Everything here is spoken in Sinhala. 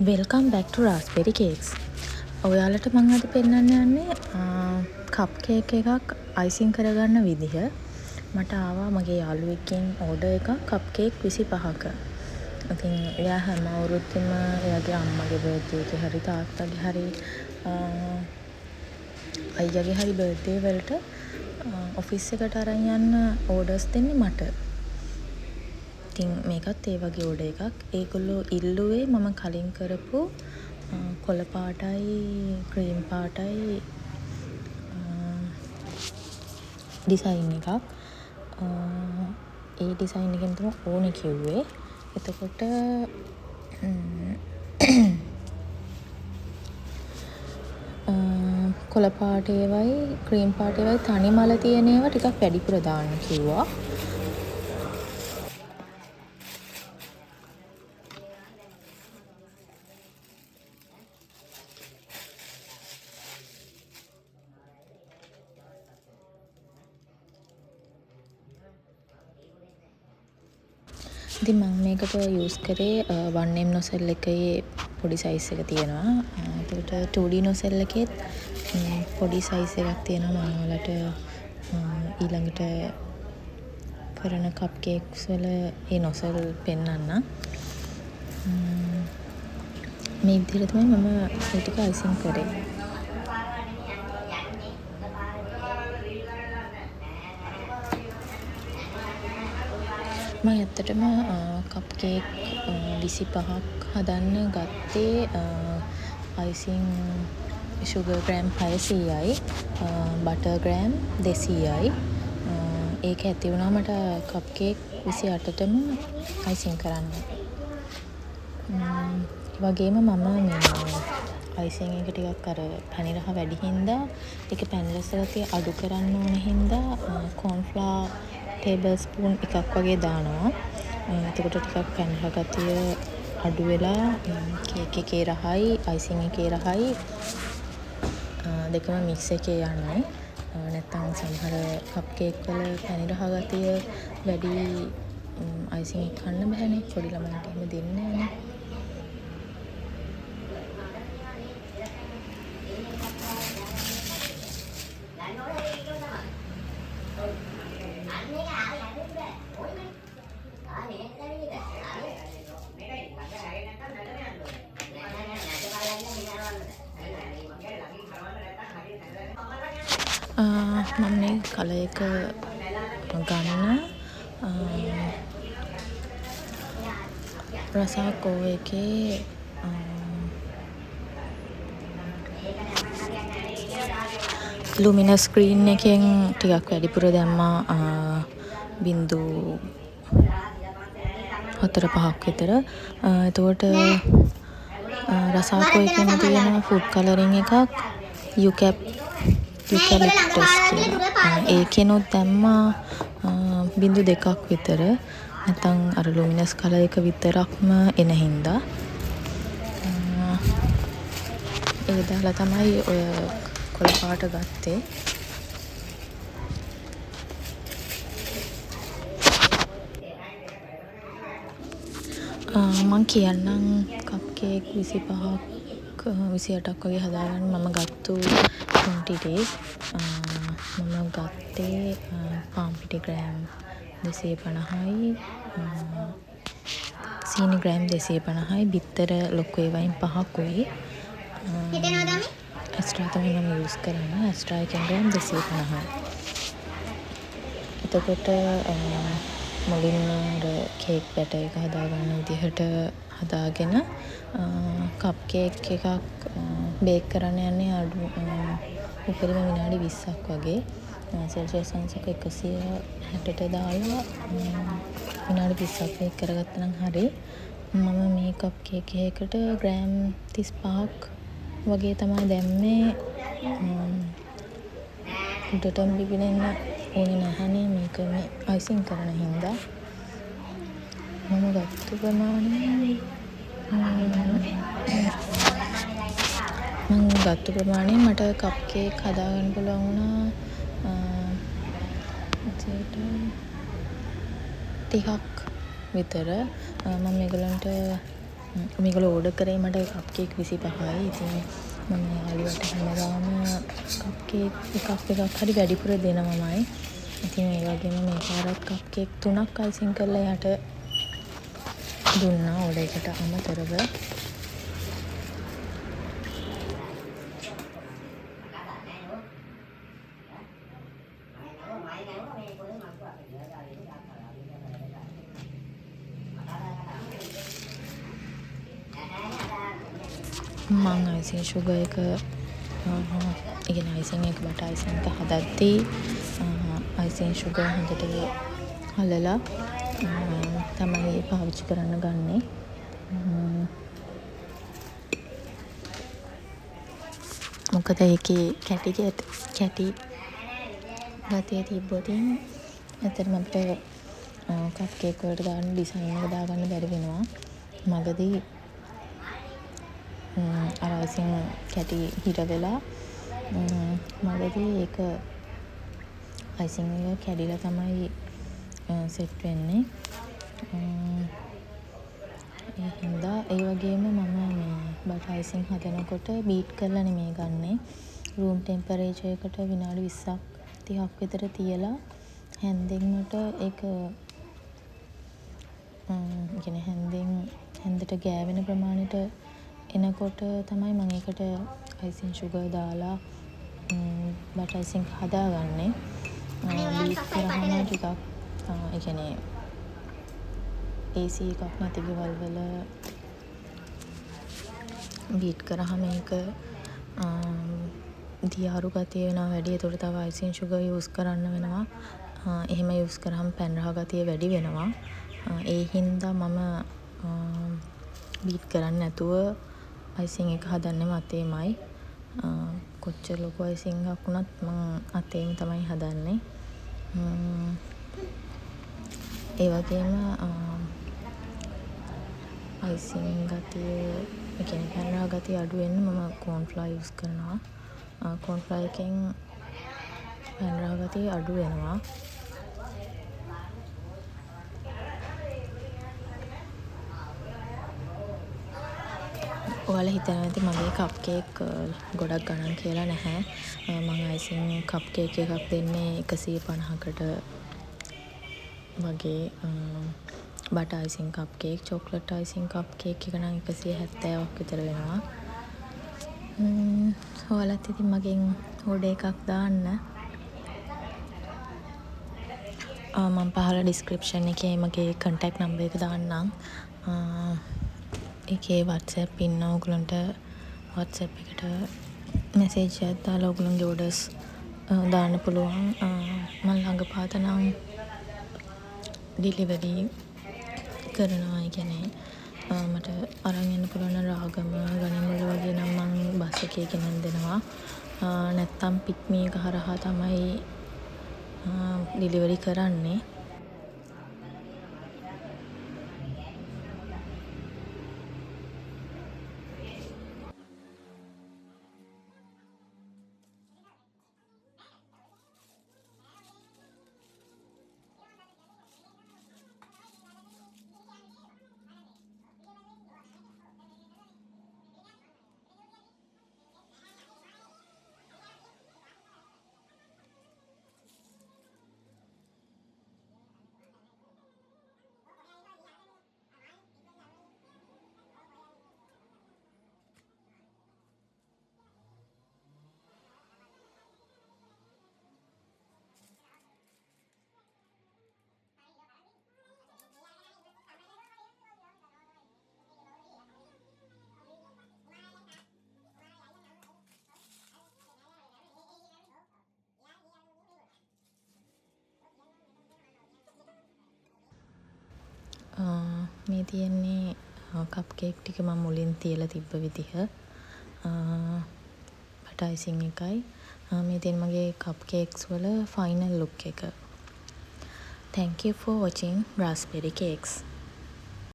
වෙල්කම් බැක් ටු රාස්බෙරි කේක්ස්. ඔයාලට මං අද පෙන්වන්න යන්නේ කප් කේක් එකක් අයිසිං කරගන්න විදිහ. මට ආවා මගේ යාළුවෙක්ගෙන් ඕඩර් එකක් කප් කේක් 25ක. ඉතින් එයා හැම අවුරුද්දෙම එයාගේ අම්මගේ බර්ත්ඩේ එක හරි තාත්තගේ හරි අයියාගේ හරි බර්ත්ඩේ වලට ඔෆිස් එකට අරන් යන්න ඕඩර්ස් දෙන්නේ මට. ඉතින් මේකත් ඒ වගේ ඕඩර් එකක්. ඒගොල්ලෝ ඉල්ලුවේ මම කලින් කරපු කොළ පාටයි ක්‍රීම් පාටයි ඩිසයින් එකක්. ඒ ඩිසයින් එකෙන් තමයි ඕනේ කිව්වේ. එතකොට කොළ පාට ඒවයි ක්‍රීම් පාට ඒවයි තනි මල තියෙන ඒවා ටිකක් වැඩිපුර දාන්න කිව්වා. ඉතින් මම මේකට යූස් කරේ 1M නොසෙල් එකේ පොඩි සයිස් එක තියෙනවා. ඒකට 2D නොසෙල් එකෙත් පොඩි සයිස් එකක් තියෙනවා. මම ඔයාලට ඊළඟට කරන කප් කේක්ස් වල ඒ නොසෙල් පෙන්වන්නම්. මේ විදිහට තමයි මම ඒ ටික අයිසිං කරේ. මම ඇත්තටම කප් කේක් 25ක් හදන්න ගත්තේ icing sugar gram 600යි butter gram 200යි. ඒක ඇති වුණා මට කප් කේක් 28ටම අයිසිං කරන්න. වගේම මම මේ අයිසිං එක ටිකක් අර පැණි රහ වැඩි හින්දා ඒක පැණි රසය අඩු කරන්න ඕන හින්දා corn flour ටේබල් ස්පූන් එකක් වගේ දානවා. එතකොට ටිකක් පැණි රහ ගතිය අඩු වෙලා කේක් එකේ රහයි අයිසිං එකේ රහයි දෙකම මික්ස් එකේ යන්නේ. නැත්තම් සමහර කප් කේක් වල පැණි රහ ගතිය වැඩි අයිසිං එක කන්න බෑනේ. පොඩි ළමයින්ට එහෙම දෙන්නේ නෑනේ. මම මේ කලර් එක ගන්න රසාකෝ එකේ ලුමිනස් ස්ක්‍රීන් එකෙන් ටිකක් වැඩිපුර දැම්මා 0.45ක් විතර. එතකොට රසාකෝ එකෙන් තියෙන ෆුඩ් කලරින් එකක් යුකැලිප්ටස් කියලා. ඒකෙනුත් දැම්මා 0.2ක් විතර. නැත්නම් අර ලුමිනස් කලර් එක විතරක්ම එන හින්දා. ඒ දාලා තමයි ඔය කොළ පාට ගත්තේ. මං කියන්නම් කප් කේක් 25ක් 28ක් වගේ හදාගන්න මම ගත්තු quantities. මම ගත්තේ පාන් පිටි ග්‍රෑම් 250යි සීනි ග්‍රෑම් 250යි බිත්තර ලොකු ඒවායින් 5කුයි. එක්ස්ට්‍රා තමයි මම යූස් කරන්නේ. එක්ස්ට්‍රා එකෙන් ග්‍රෑම් 250යි. එතකොට මුලින්ම කේක් බැටර් එක හදාගන්න විදිහට හදාගෙන කප් කේක් එකක් බේක් කරන්න යන්නේ අඩු උපරිම විනාඩි 20ක් වගේ. සෙල්සියස් අංශක 160ට දාලා විනාඩි 20ක් බේක් කරගත්තා නම් හරි. මම මේ කප් කේක් එකකට ග්‍රෑම් 35ක් වගේ තමයි දැම්මේ. උඩටම බිබිනෙන්න ඕනේ නැහනේ මේක මේ අයිසිං කරන හින්දා. මම ගත්ත ප්‍රමාණය මට කප් කේක් හදාගන්න පුළුවන් වුණා 30ක් විතර. මම මේගොල්ලන්ට මේගොල්ලෝ ඕඩර් කරේ මට කප් කේක් 25යි. ඉතින් මම යාළුවට හැමදාම කප් කේක් එකක් හරි වැඩිපුර දෙනවමයි. ඉතින් ඒ වගේම මේ පාරත් කප් කේක් 3ක් අයිසිං කරලා එයාට දුන්නා ඕඩර් එකට අමතරව. මං අයිසිං ෂුගර් එක අයිසිං එක බට අයිසිං එක හදද්දී අයිසිං ෂුගර් හොඳට හලලා තමයි පාවිච්චි කරන්න ගන්නෙ. මොකද ඒකේ කැටි ගතිය තිබ්බොතින් ඇත්තටම අපිට කප් කේක් වලට දාන්න ඩිසයින් එක දාගන්න බැරි වෙනවා. මගදී අර අයිසිං කැටි හිර වෙලා මගදී ඒක අයිසිං එක කැඩිලා තමයි සෙට් වෙන්නේ. ඒ හින්දා ඒ වගේම මම මේ බටර් අයිසිං හදනකොට බීට් කරලා නෙමෙයි ගන්නෙ. රූම් ටෙම්පරේචර් එකට විනාඩි 20ක් 30ක් විතර තියලා හැන්දෙන්ට ඒක හැන්දට ගෑවෙන ප්‍රමාණයට එනකොට තමයි මම ඒකට අයිසිං ෂුගර් දාලා බටර් අයිසිං හදාගන්නේ. බීට් කරාම ටිකක් ඒ කියන්නේ AC එකක් නැති ගෙවල් වල බීට් කරාම ඒක දියාරු ගතිය වෙනවා වැඩි. ඒකට තව අයිසිං ෂුගර් යූස් කරන්න වෙනවා. එහෙම යූස් කරාම පැන් රහ ගතිය වැඩි වෙනවා. ඒ හින්දා මම බීට් කරන්නේ නැතුව අයිසිං එක හදන්නෙම අතේමයි. කොච්චර ලොකු අයිසිං එකක් වුණත් මම අතේම තමයි හදන්නේ. ඒ වගේම අයිසිං ගතිය ඒ කියන්නේ පැන් රහ ගතිය අඩු වෙන්න මම කෝන්ෆ්ලවර් යූස් කරනවා. කෝන්ෆ්ලවර් එකෙන් පැන් රහ ගතිය අඩු වෙනවා. ඔයාලා හිතනවා ඇති මගේ කප් කේක් ගොඩක් ගණන් කියලා නැහැ. මම අයිසිං කප් කේක් එකක් දෙන්නේ 150කට වගේ. බටර් අයිසිං කප් කේක්, චොක්ලට් අයිසිං කප් කේක් එක නම් 170ක් විතර වෙනවා. ඔයාලත් ඉතින් මගෙන් ඕඩර් එකක් දාන්න. මම පහළ ඩිස්ක්‍රිප්ෂන් එකේ මගේ කන්ටැක්ට් නම්බර් එක දාන්නම්. ඒකේ WhatsApp ඉන්න ඕගොල්ලන්ට WhatsApp එකට මැසේජ් එකක් දාලා ඕගොල්ලන්ගේ ඕඩර්ස් දාන්න පුළුවන්. මම ළඟපාත නම් ඩිලිවරි කරනවා. ඒ කියන්නේ මට අරන් යන්න පුළුවන් රාගම ගණිමුල්ල වගේ නම් මම බස් එකේ ගෙනත් දෙනවා. නැත්තම් පික්මී එක හරහා තමයි ඩිලිවරි කරන්නේ. මේ තියෙන්නේ කප් කේක් ටික මම මුලින් තියලා තිබ්බ විදිහ. බටර් අයිසිං එකයි. මේ තියෙන මගේ කප් කේක්ස් වල ෆයිනල් ලුක් එක. Thank you for watching Raspberry Cakes.